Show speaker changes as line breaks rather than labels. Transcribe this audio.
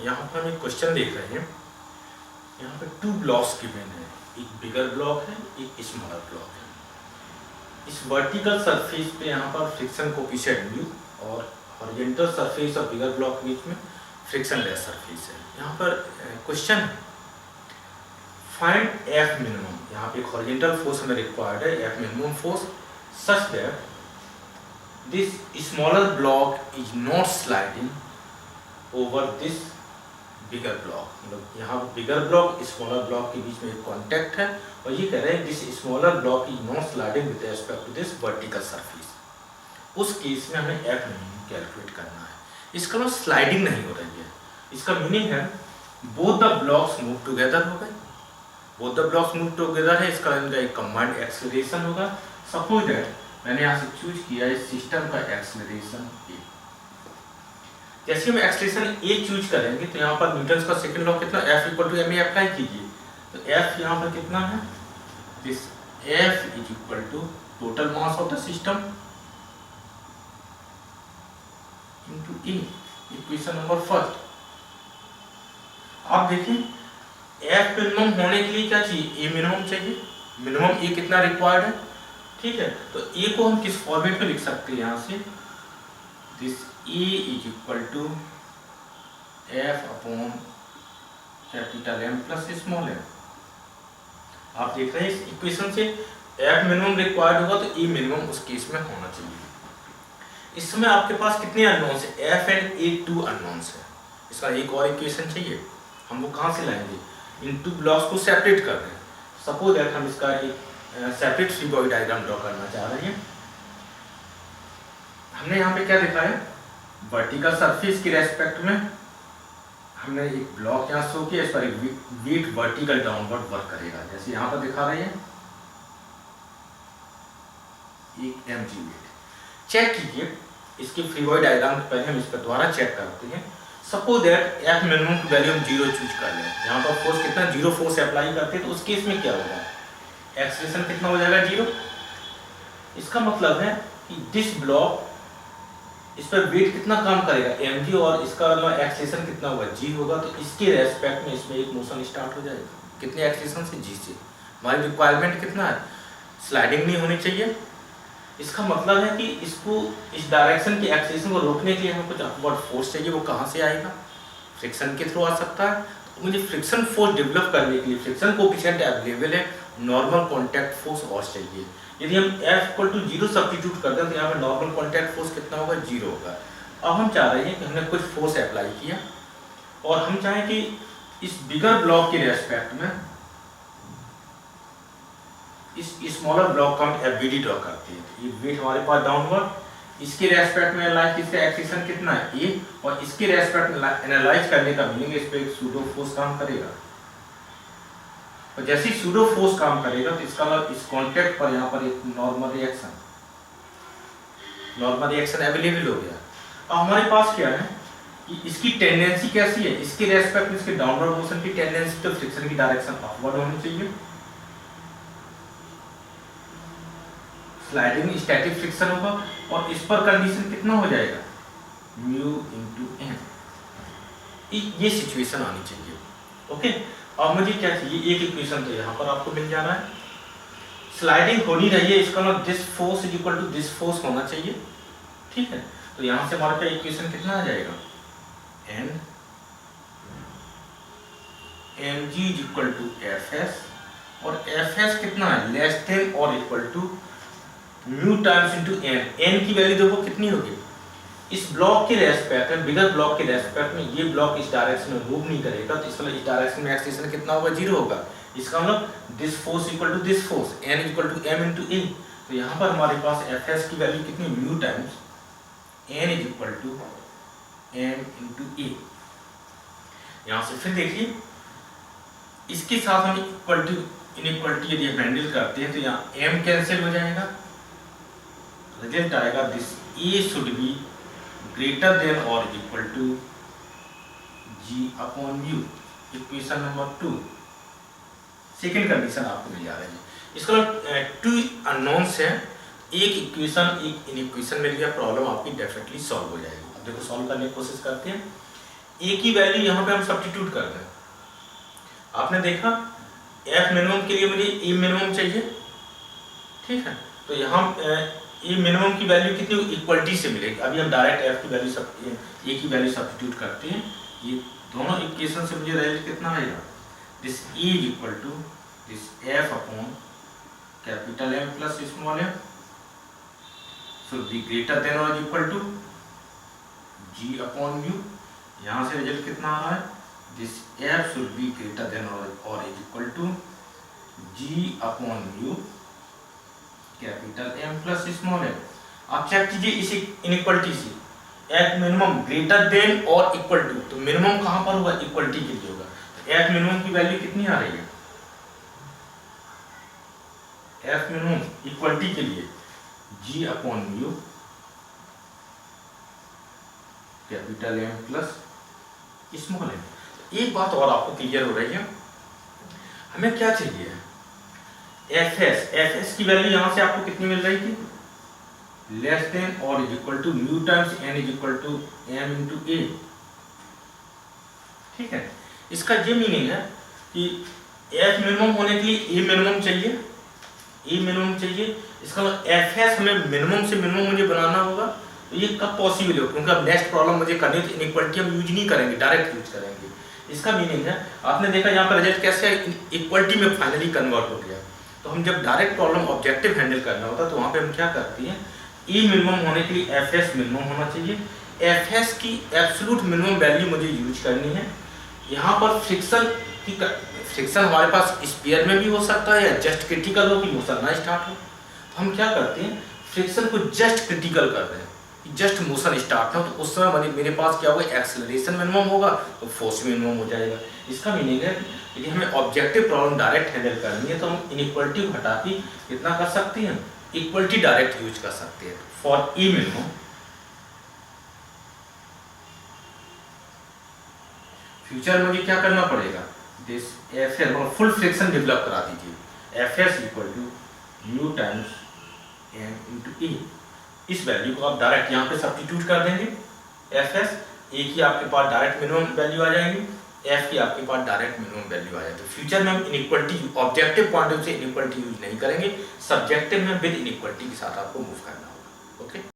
यहाँ पर हम एक क्वेश्चन देख रहे हैं। यहाँ पे 2 ब्लॉक्स गिवन है, एक बिगर ब्लॉक है, एक स्मॉलर ब्लॉक है। इस वर्टिकल सरफेस पे यहाँ पर फ्रिक्शन कोएफिशिएंट म्यू और हॉरिजॉन्टल सरफेस और बिगर ब्लॉक के बीच में फ्रिक्शन लेस सरफेस है। यहाँ पर क्वेश्चन है फाइंड एफ मिनिमम। यहाँ पे एक हॉरिजॉन्टल फोर्स हमें रिक्वायर्ड है, F minimum force such that this smaller block is not sliding over this bigger block. मतलब यहाँ बिगर ब्लॉक स्मॉलर ब्लॉक के बीच में एक कॉन्टैक्ट है और ये कह रहे हैं this smaller block is not sliding with respect to this vertical surface. उस केस में हमें एफ मिनिमम कैलकुलेट करना है। इसका मतलब स्लाइडिंग नहीं हो रही है, इसका मीनिंग है both the blocks move together हो गए, both the blocks move together है, इसका इनका एक कंबाइंड एक्सेलरेशन होगा। सपोज दैट मैंने यहाँ से चूज किया इस सिस्टम का एक्सेलरेशन ए। जैसे हम एक्सेलरेशन ए चूज करेंगे तो यहाँ पर न्यूटन का सेकंड लॉ कितना F equal to ma apply कीजिए, तो F यहाँ पर कितना है, this F is equal to total mass of the system into E, equation number first. आप देखिए F मिनिमम होने के लिए क्या चाहिए, A मिनिमम चाहिए, मिनिमम A कितना रिक्वायर्ड है, ठीक है। तो A को हम किस फॉर्मेट में लिख सकते हैं, यहाँ से this E is equal to F upon capital M plus small m। आप देख रहे हैं इस इक्वेशन से F मिनिमम रिक्वायर्ड होगा तो E मिनिमम उस केस में होना चाहिए। इस समय आपके पास कितने अननोन्स है, F एंड A 2 अननोन्स है। इसका एक और इक्वेशन चाहिए, हम वो कहाँ से लाएंगे, इन 2 ब्लॉक्स को सेपरेट कर रहे हैं। सपोज दैट हम इसका एक separate free body diagram draw करना चाह रहे हैं। हमने यहाँ पे क्या लिखा है, वर्टिकल सरफेस के रेस्पेक्ट में हमने एक ब्लॉक यहाँ शो किया, इस पर एक वेट वर्टिकल डाउनवर्ड वर्क करेगा, जैसे यहाँ पर दिखा रहे हैं एक mg वेट। चेक कीजिए इसकी फ्री बॉडी डायग्राम के पहले हम इस पर दोबारा चेक करते हैं। सपोज दैट एफ मिनिमम की वैल्यू हम 0 चूज कर लें, यहाँ पर फोर्स कितना 0 फोर्स अप्लाई करते हैं, तो उस केस में क्या होगा, एक्सेलरेशन कितना हो जाएगा 0। इसका मतलब है कि दिस ब्लॉक इस पर वेट कितना काम करेगा mg और इसका एक्सेलरेशन कितना होगा g होगा, तो इसके रेस्पेक्ट में इसमें एक मोशन स्टार्ट हो जाएगा, कितने एक्सेलरेशन से, g से। हमारी रिक्वायरमेंट कितना है, स्लाइडिंग नहीं होनी चाहिए। इसका मतलब है कि इसको इस डायरेक्शन की एक्सेलरेशन को रोकने के लिए हमें कुछ अपवर्ड फोर्स चाहिए, वो कहाँ से आएगा, फ्रिक्शन के थ्रू आ सकता है। तो मुझे फ्रिक्शन फोर्स डेवलप करने के लिए फ्रिक्शन कोएफिशिएंट अवेलेबल है, नॉर्मल कॉन्टैक्ट फोर्स और चाहिए। यदि हम F इक्वल टू 0 सब्स्टिट्यूट कर दें तो यहाँ पे नॉर्मल कॉन्टैक्ट फोर्स कितना होगा, 0 होगा। अब हम चाह रहे हैं कि हमने कुछ फोर्स अप्लाई किया और हम चाहें कि इस बिगर ब्लॉक के रेस्पेक्ट में इस स्मॉलर ब्लॉक का हम FBD ड्रॉ करते हैं। ये वेट हमारे पास डाउनवर्ड, इसके रेस्पेक्ट में एनालाइज, इसका एक्सेलरेशन कितना है A, और इसके रेस्पेक्ट में एनालाइज करने का मीनिंग इस पे एक सूडो फोर्स काम करेगा। और जैसे ही सूडो फोर्स काम करेगा तो इसका मतलब इस कांटेक्ट पर यहाँ पर एक नॉर्मल रिएक्शन अवेलेबल हो गया। अब हमारे पास क्या है कि इसकी टेंडेंसी कैसी है, इसके रेस्पेक्ट में इसके डाउनवर्ड मोशन की टेंडेंसी, तो फ्रिक्शन की डायरेक्शन अपवर्ड होनी चाहिए। स्लाइडिंग स्टैटिक फ्रिक्शन होगा और इस पर कंडीशन कितना हो जाएगा, म्यू इनटू m। ये सिचुएशन आनी चाहिए, ओके। अब मुझे क्या चाहिए, एक इक्वेशन तो यहाँ पर आपको मिल जाना है, स्लाइडिंग हो नहीं रही है, इसका मतलब this force is equal to this force होना चाहिए, ठीक है। तो यहाँ से हमारे पास इक्वेशन कितना आ जाएगा, n mg is equal to fs, और fs कितना है, लेस देन और equal to mu times into n की वैल्यू देखो कितनी होगी, इस ब्लॉक के रेस्पेक्ट में, बिगर ब्लॉक के रेस्पेक्ट में ये ब्लॉक इस डायरेक्शन में मूव नहीं करेगा, तो इसका इस डायरेक्शन में एक्सेलरेशन कितना होगा, 0 होगा। इसका मतलब this force equal to this force, n equal to m into a। तो यहाँ पर हमारे पास fs की वैल्यू कितनी, mu times n is equal to m into a। यहाँ से फिर देखिए इसके साथ हम इक्वलिटी इनइक्वलिटी यदि हैंडल करते हैं तो यहाँ m कैंसिल हो जाएगा, रिजल्ट आएगा this a should be greater than और equal to g upon mu, equation number 2। Second condition आपको मिल जा रही है। इसका 2 अननोन्स है, एक इक्वेशन एक इनइक्वेशन मिल गया, प्रॉब्लम आपकी डेफिनेटली सॉल्व हो जाएगी। अब देखो सॉल्व करने की कोशिश करते हैं। ए की वैल्यू यहाँ पे हम सब्स्टिट्यूट कर दें। आपने देखा एफ मिनिमम के लिए मुझे ए मिनिमम चाहिए, ठीक है, तो यहाँ ए मिनिमम की वैल्यू कितनी इक्वलिटी से मिलेगी। अभी हम डायरेक्ट एफ की वैल्यू ए की वैल्यू सब्स्टिट्यूट करते हैं। ये दोनों इक्वेशन से मुझे रिजल्ट कितना आएगा, this a is equal to this f upon capital M plus small m should be greater than और equal to g upon u. यहाँ से रिजल्ट कितना आ रहा है, this f should be greater than और is equal to g upon u capital M plus small m. आप check कीजिए इस इनइक्वलिटी से एफ मिनिमम ग्रेटर देन और इक्वल टू, तो मिनिमम कहां पर होगा, इक्वलिटी के लिए होगा। तो एफ मिनिमम की वैल्यू कितनी आ रही है, एफ मिनिमम इक्वलिटी के लिए g upon u capital M plus small m. एक बात और आपको क्लियर हो रही है, हमें क्या चाहिए, एफ एस की वैल्यू यहां से आपको कितनी मिल रही थी, लेस देन और is equal to mu times n is equal to m into a, ठीक है। इसका ये मीनिंग है कि एफ मिनिमम होने के लिए ए मिनिमम चाहिए, ए मिनिमम चाहिए। इसका एफ एस हमें मिनिमम से मिनिमम मुझे बनाना होगा, तो ये कब पॉसिबल हो, क्योंकि अब नेक्स्ट प्रॉब्लम मुझे करनी है तो इनइक्वालिटी हम यूज नहीं करेंगे, डायरेक्ट यूज करेंगे। इसका मीनिंग है, आपने देखा यहाँ पर रिजल्ट कैसे इक्वलिटी में फाइनली कन्वर्ट हो गया। तो हम जब डायरेक्ट प्रॉब्लम ऑब्जेक्टिव हैंडल करना होता है तो वहाँ पे हम क्या करते हैं, ई मिनिमम होने के लिए एफ एस मिनिमम होना चाहिए। एफ एस की एब्सोल्यूट मिनिमम वैल्यू मुझे यूज करनी है। यहाँ पर फ्रिक्शन हमारे पास स्फीयर में भी हो सकता है या जस्ट क्रिटिकल हो कि मोशन ना स्टार्ट हो, तो हम क्या करते हैं, फ्रिक्शन को जस्ट क्रिटिकल कर रहे हैं, जस्ट मोशन स्टार्ट हो, तो उस समय मेरे पास क्या होगा, एक्सेलरेशन मिनिमम होगा तो फोर्स मिनिमम हो जाएगा। इसका मीनिंग है यदि हमें ऑब्जेक्टिव प्रॉब्लम डायरेक्ट हैंडल करनी है तो हम इनइक्वालिटी को हटा के कितना कर सकते हैं, इक्वलिटी डायरेक्ट यूज कर सकते हैं। फॉर ई मिनिमम फ्यूचर में मुझे क्या करना पड़ेगा, दिस एफ एस और फुल फ्रिक्शन डेवलप करा दीजिए, f s equal to mu times m into e. इस वैल्यू को आप डायरेक्ट यहाँ पे सब्स्टिट्यूट कर देंगे, एफ एस ए की आपके पास डायरेक्ट मिनिमम वैल्यू आ जाएगी, एफ की आपके पास डायरेक्ट मिनिमम वैल्यू आ जाएगी। तो फ्यूचर में हम inequality objective point of view से इनइक्वालिटी यूज नहीं करेंगे, सब्जेक्टिव में विद इनइक्वालिटी के साथ आपको मूव करना होगा। ओके।